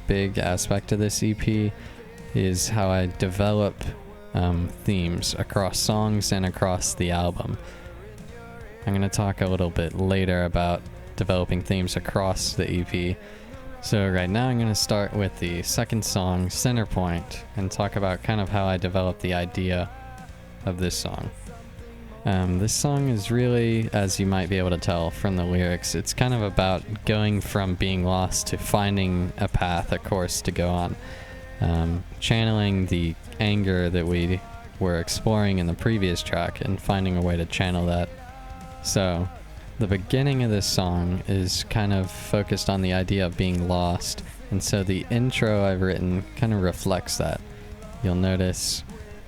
big aspect of this EP is how I develop themes across songs and across the album. I'm going to talk a little bit later about developing themes across the EP. So right now I'm going to start with the second song, Centerpoint, and talk about kind of how I developed the idea of this song. This song is really, as you might be able to tell from the lyrics, it's kind of about going from being lost to finding a path, a course to go on. Channeling the anger that we were exploring in the previous track and finding a way to channel that. So the beginning of this song is kind of focused on the idea of being lost, and so the intro I've written kind of reflects that. You'll notice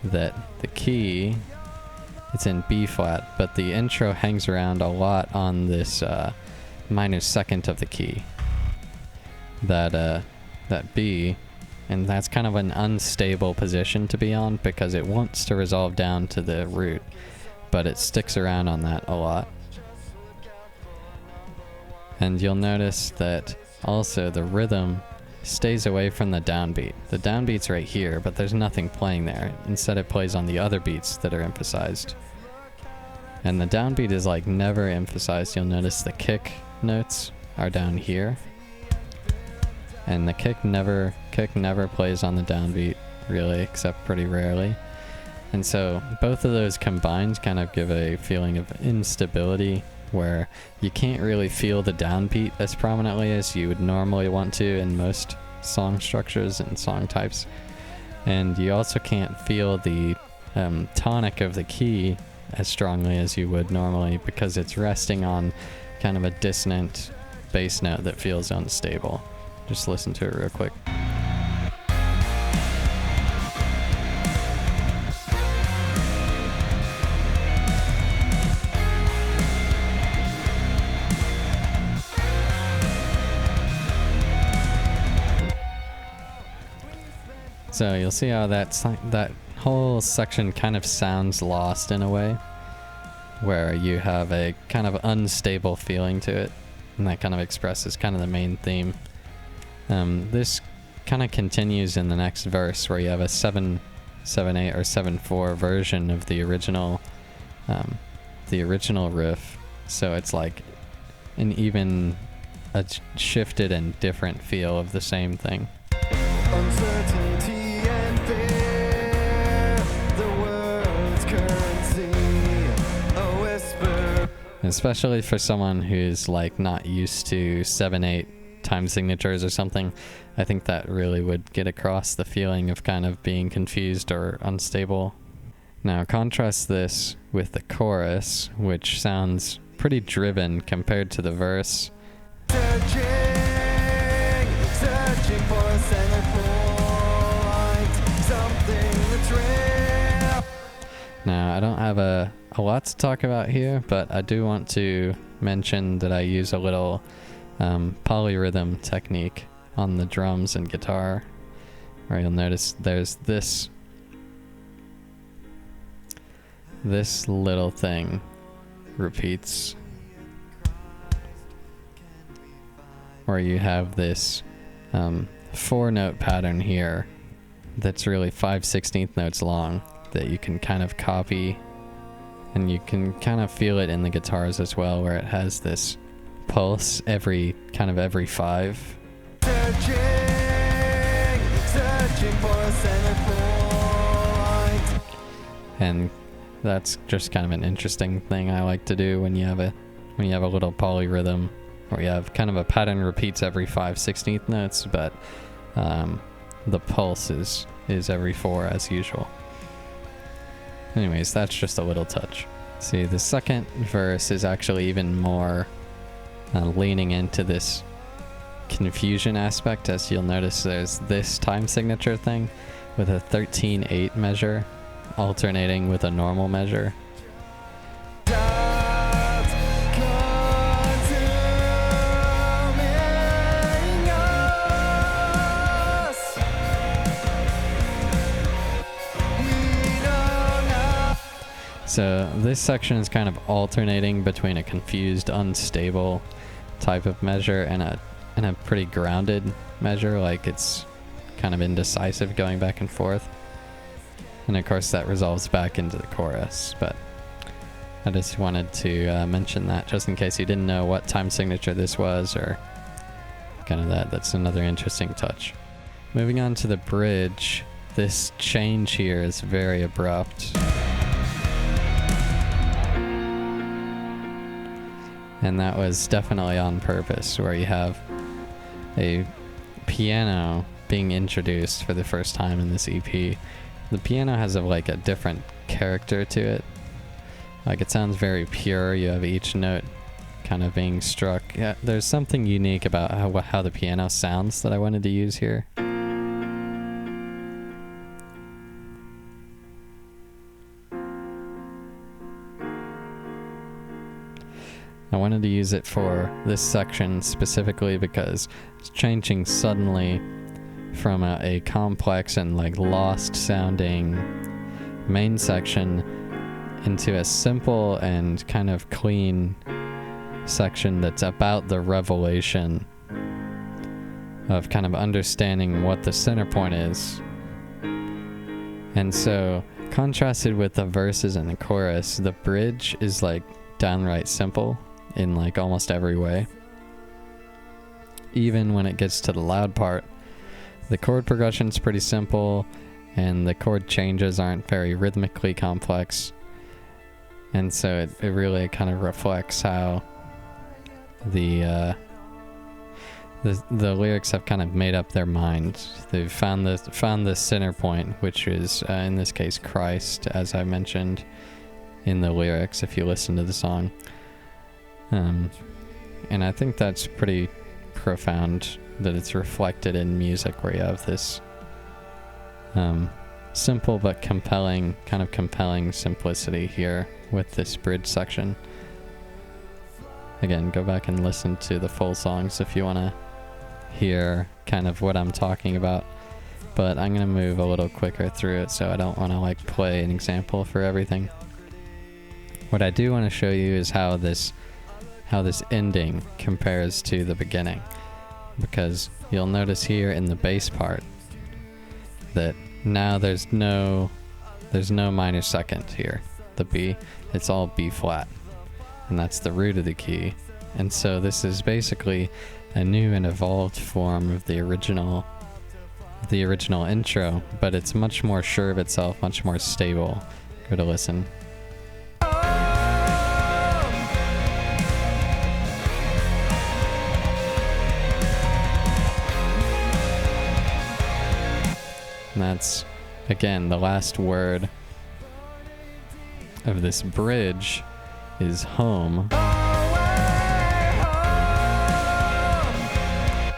that the key, it's in B flat, but the intro hangs around a lot on this minor second of the key, that B, and that's kind of an unstable position to be on because it wants to resolve down to the root, but it sticks around on that a lot. And you'll notice that also the rhythm stays away from the downbeat. The downbeat's right here, but there's nothing playing there. Instead it plays on the other beats that are emphasized. And the downbeat is like never emphasized. You'll notice the kick notes are down here. And the kick never plays on the downbeat really, except pretty rarely. And so both of those combined kind of give a feeling of instability where you can't really feel the downbeat as prominently as you would normally want to in most song structures and song types. And you also can't feel the tonic of the key as strongly as you would normally because it's resting on kind of a dissonant bass note that feels unstable. Just listen to it real quick. So you'll see how that whole section kind of sounds lost in a way, where you have a kind of unstable feeling to it, and that kind of expresses kind of the main theme. This kind of continues in the next verse where you have a 7/8 or 7/4 version of the original riff. So it's like an even a shifted and different feel of the same thing. Uncertainty and fear, the world's currency, a whisper. Especially for someone who's like not used to 7/8 time signatures or something, I think that really would get across the feeling of kind of being confused or unstable. Now contrast this with the chorus, which sounds pretty driven compared to the verse. Searching for a center point, something that's real. Now I don't have a lot to talk about here, but I do want to mention that I use a little polyrhythm technique on the drums and guitar, where you'll notice there's this little thing repeats, where you have this 4-note pattern here that's really 5/16 notes long that you can kind of copy, and you can kind of feel it in the guitars as well, where it has this pulse every 5. Searching for a center point. And that's just kind of an interesting thing I like to do when you have a little polyrhythm, where you have kind of a pattern repeats every 5/16 notes, but the pulse is every 4 as usual. Anyways, that's just a little touch. See, the second verse is actually even more leaning into this confusion aspect, as you'll notice there's this time signature thing with a 13/8 measure alternating with a normal measure. So this section is kind of alternating between a confused, unstable type of measure and in a pretty grounded measure, like it's kind of indecisive going back and forth. And of course that resolves back into the chorus, but I just wanted to mention that just in case you didn't know what time signature this was, or kind of that's another interesting touch. Moving on to the bridge, this change here is very abrupt. And that was definitely on purpose, where you have a piano being introduced for the first time in this EP. The piano has like a different character to it. Like it sounds very pure. You have each note kind of being struck. Yeah, there's something unique about how the piano sounds that I wanted to use here. I wanted to use it for this section specifically because it's changing suddenly from a complex and like lost sounding main section into a simple and kind of clean section that's about the revelation of kind of understanding what the center point is. And so, contrasted with the verses and the chorus, the bridge is like downright simple in like almost every way. Even when it gets to the loud part, the chord progression's pretty simple and the chord changes aren't very rhythmically complex. And so it really kind of reflects how the lyrics have kind of made up their mind. They've found the center point, which is in this case Christ, as I mentioned in the lyrics if you listen to the song. And I think that's pretty profound that it's reflected in music, where you have this simple but compelling simplicity here with this bridge section. Again, go back and listen to the full songs if you want to hear kind of what I'm talking about, but I'm going to move a little quicker through it, so I don't want to like play an example for everything. What I do want to show you is how this ending compares to the beginning, because you'll notice here in the bass part that now there's no minor second here. The B, it's all B flat, and that's the root of the key. And so this is basically a new and evolved form of the original intro, but it's much more sure of itself, much more stable. Go to listen. And that's, again, the last word of this bridge is home,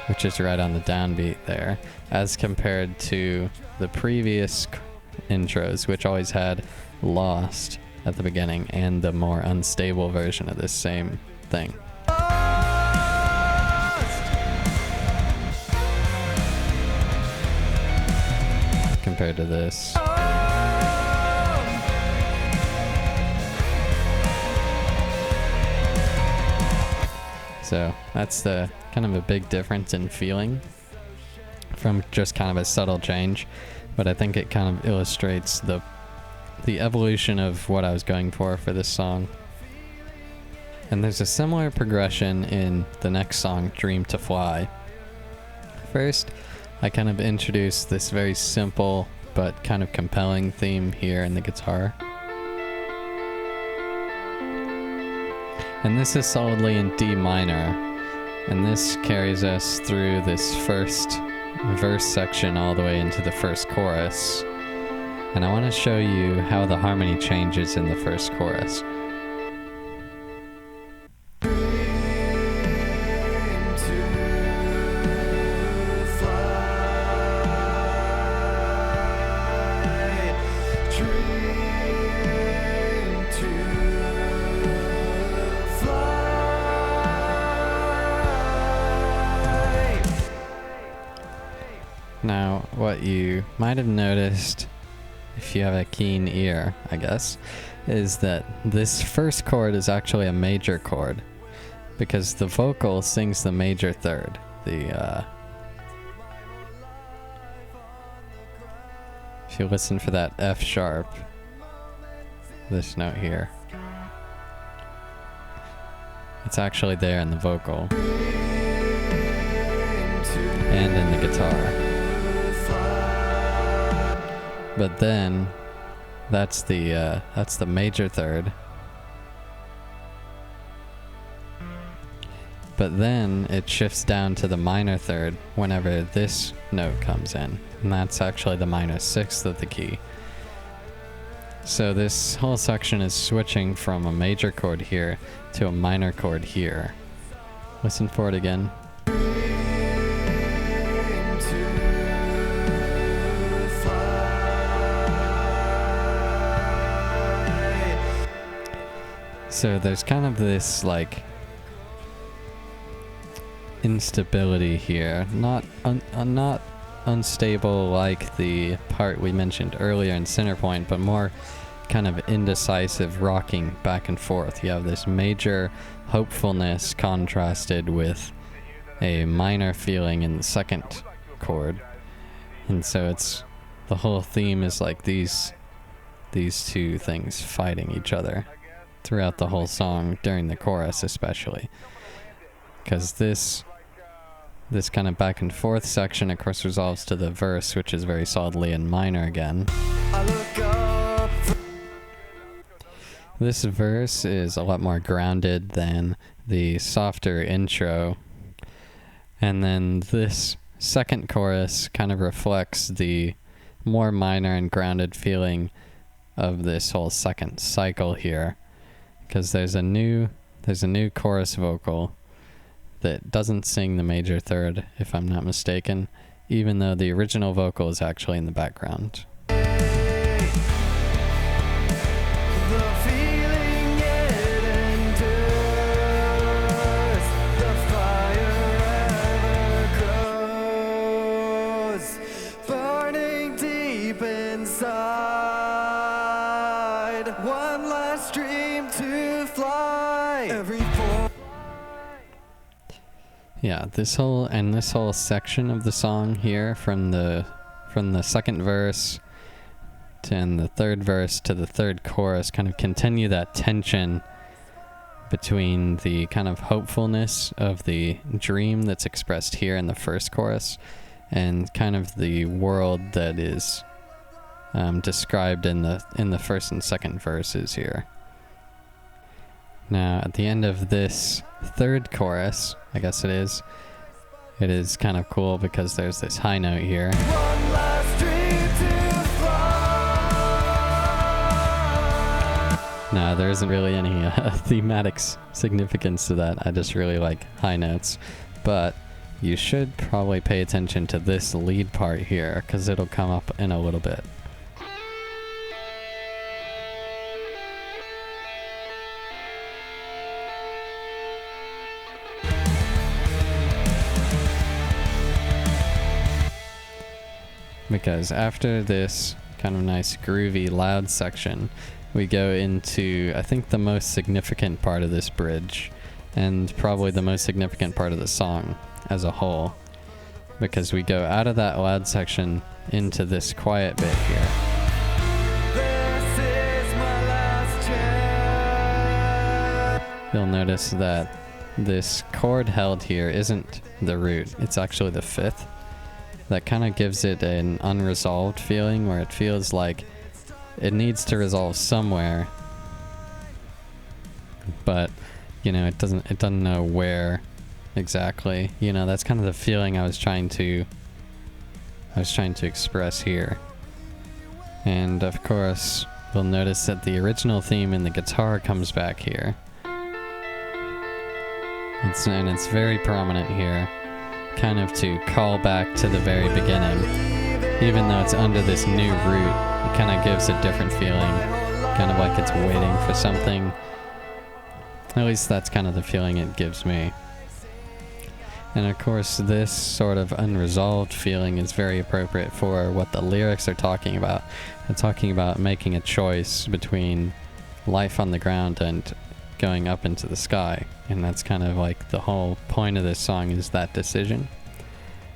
which is right on the downbeat there, as compared to the previous intros, which always had lost at the beginning, and the more unstable version of this same thing. Compared to this. So that's the kind of a big difference in feeling from just kind of a subtle change, but I think it kind of illustrates the evolution of what I was going for this song. And there's a similar progression in the next song, Dream to Fly. First, I kind of introduced this very simple but kind of compelling theme here in the guitar. And this is solidly in D minor, and this carries us through this first verse section all the way into the first chorus. And I want to show you how the harmony changes in the first chorus. Now, what you might have noticed, if you have a keen ear, I guess, is that this first chord is actually a major chord, because the vocal sings the major third. the if you listen for that F sharp, this note here, it's actually there in the vocal and in the guitar. But then that's the major third. But then it shifts down to the minor third whenever this note comes in, and that's actually the minor sixth of the key. So this whole section is switching from a major chord here to a minor chord here. Listen for it again. So there's kind of this like instability here, not unstable like the part we mentioned earlier in Centerpoint, but more kind of indecisive, rocking back and forth. You have this major hopefulness contrasted with a minor feeling in the second chord, and so it's the whole theme is like these two things fighting each other throughout the whole song, during the chorus especially, because this kind of back and forth section of course resolves to the verse, which is very solidly in minor again. This verse is a lot more grounded than the softer intro, and then this second chorus kind of reflects the more minor and grounded feeling of this whole second cycle here, because there's a new chorus vocal that doesn't sing the major third, if I'm not mistaken, even though the original vocal is actually in the background. Burning deep inside, one last dream to fly. Yeah, this whole section of the song here, from the second verse and the third verse to the third chorus, kind of continue that tension between the kind of hopefulness of the dream that's expressed here in the first chorus and kind of the world that is described in the first and second verses here. Now, at the end of this third chorus, I guess it is kind of cool because there's this high note here. One last dream to fly. No, there isn't really any thematic significance to that. I just really like high notes. But you should probably pay attention to this lead part here, because it'll come up in a little bit. Because after this kind of nice groovy loud section, we go into, I think, the most significant part of this bridge, and probably the most significant part of the song as a whole, because we go out of that loud section into this quiet bit here. This is my last chance. You'll notice that this chord held here isn't the root, it's actually the fifth. That kind of gives it an unresolved feeling, where it feels like it needs to resolve somewhere, but it doesn't know where exactly. That's kind of the feeling I was trying to express here. And of course, you'll notice that the original theme in the guitar comes back here. It's very prominent here, kind of to call back to the very beginning. Even though it's under this new root, it kind of gives a different feeling, kind of like it's waiting for something. At least that's kind of the feeling it gives me. And of course, this sort of unresolved feeling is very appropriate for what the lyrics are talking about. They're talking about making a choice between life on the ground and going up into the sky. And that's kind of like the whole point of this song, is that decision.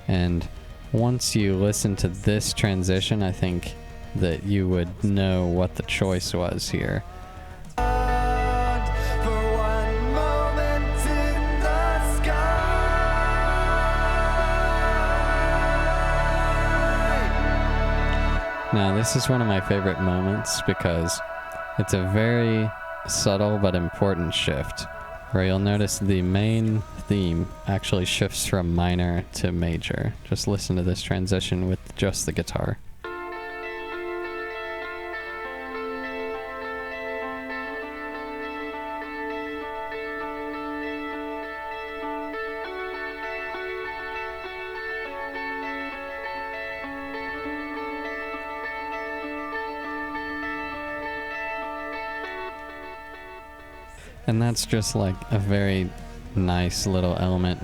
And once you listen to this transition, I think that you would know what the choice was here. For one moment in the sky. Now, this is one of my favorite moments because it's a very subtle but important shift, where you'll notice the main theme actually shifts from minor to major. Just listen to this transition with just the guitar. And that's just like a very nice little element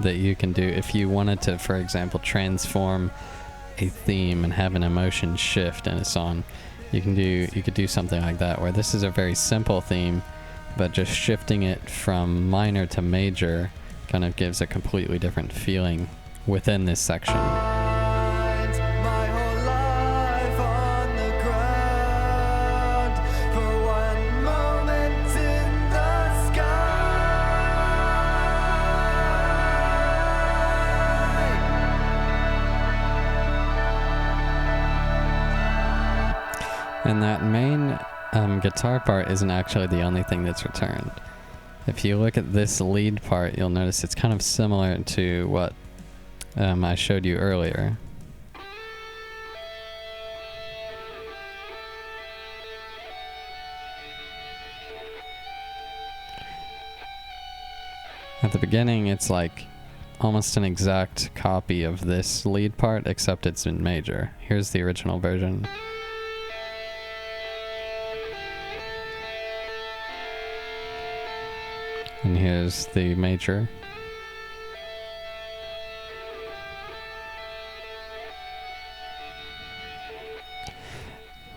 that you can do if you wanted to, for example, transform a theme and have an emotion shift in a song. You could do something like that, where this is a very simple theme, but just shifting it from minor to major kind of gives a completely different feeling within this section. My whole life on the ground. For one moment in the sky. And that main guitar part isn't actually the only thing that's returned. If you look at this lead part, you'll notice it's kind of similar to what I showed you earlier. At the beginning, it's like almost an exact copy of this lead part, except it's in major. Here's the original version. And here's the major.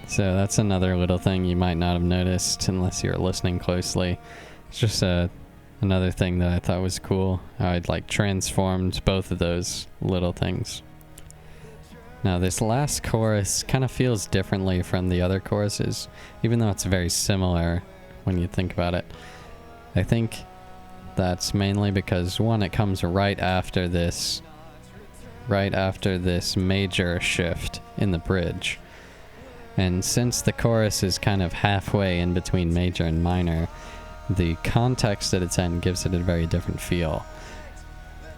So that's another little thing you might not have noticed unless you're listening closely. It's just another thing that I thought was cool. How I'd like transformed both of those little things. Now this last chorus kind of feels differently from the other choruses, even though it's very similar when you think about it. I think that's mainly because, one, it comes right after this major shift in the bridge. And since the chorus is kind of halfway in between major and minor, the context that it's in gives it a very different feel.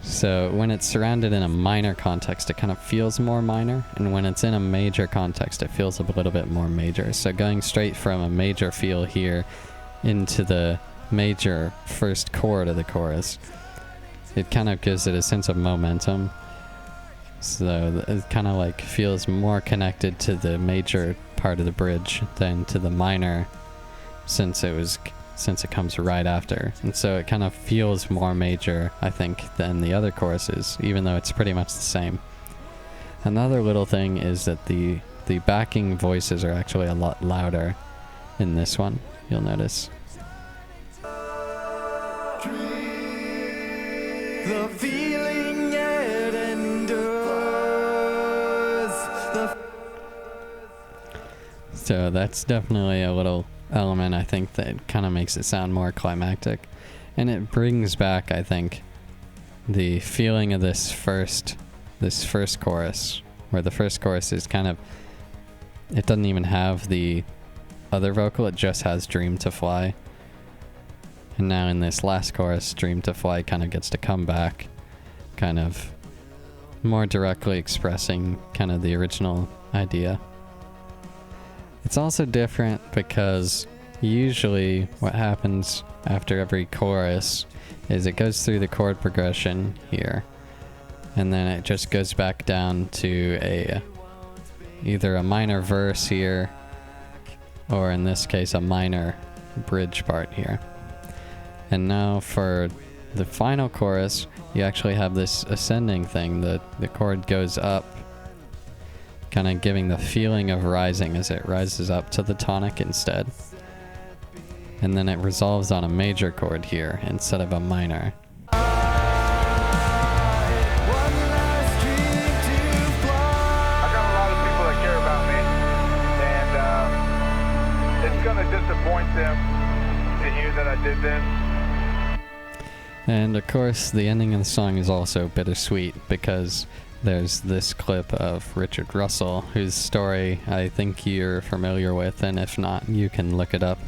So when it's surrounded in a minor context, it kind of feels more minor, and when it's in a major context, it feels a little bit more major. So going straight from a major feel here into the major first chord of the chorus, it kind of gives it a sense of momentum. So it kind of like feels more connected to the major part of the bridge than to the minor, since it comes right after. And so it kind of feels more major, I think, than the other choruses, even though it's pretty much the same. Another little thing is that the backing voices are actually a lot louder in this one, you'll notice. The feeling it endures. So that's definitely a little element, I think, that kind of makes it sound more climactic. And it brings back, I think, the feeling of this first chorus, where the first chorus is kind of, it doesn't even have the other vocal, it just has Dream to Fly. And now in this last chorus, Dream to Fly kind of gets to come back, kind of more directly expressing kind of the original idea. It's also different because usually what happens after every chorus is it goes through the chord progression here, and then it just goes back down to either a minor verse here, or in this case a minor bridge part here. And now for the final chorus, you actually have this ascending thing. The chord goes up, kind of giving the feeling of rising as it rises up to the tonic instead. and then it resolves on a major chord here instead of a minor. One last dream to fly. I got a lot of people that care about me, and it's gonna disappoint them to hear that I did this. And of course, the ending of the song is also bittersweet because there's this clip of Richard Russell, whose story I think you're familiar with, and if not, you can look it up.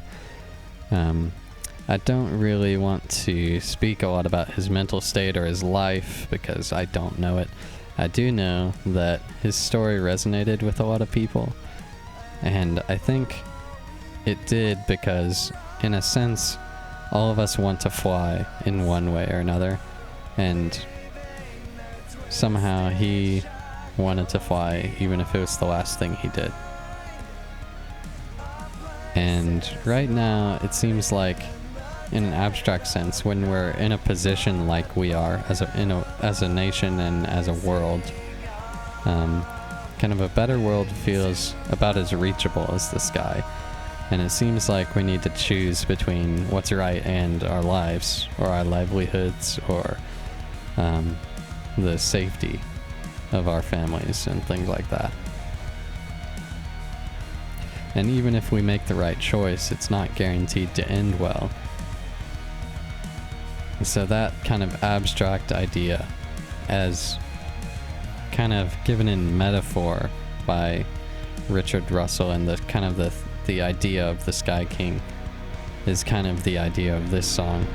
I don't really want to speak a lot about his mental state or his life because I don't know it. I do know that his story resonated with a lot of people, and I think it did because, in a sense, all of us want to fly in one way or another, and somehow he wanted to fly even if it was the last thing he did. And right now it seems like, in an abstract sense, when we're in a position like we are as a nation and as a world, kind of a better world feels about as reachable as the sky. And it seems like we need to choose between what's right and our lives, or our livelihoods, or the safety of our families and things like that. And even if we make the right choice, it's not guaranteed to end well. So that kind of abstract idea, as kind of given in metaphor by Richard Russell, and the idea of the Sky King, is kind of the idea of this song.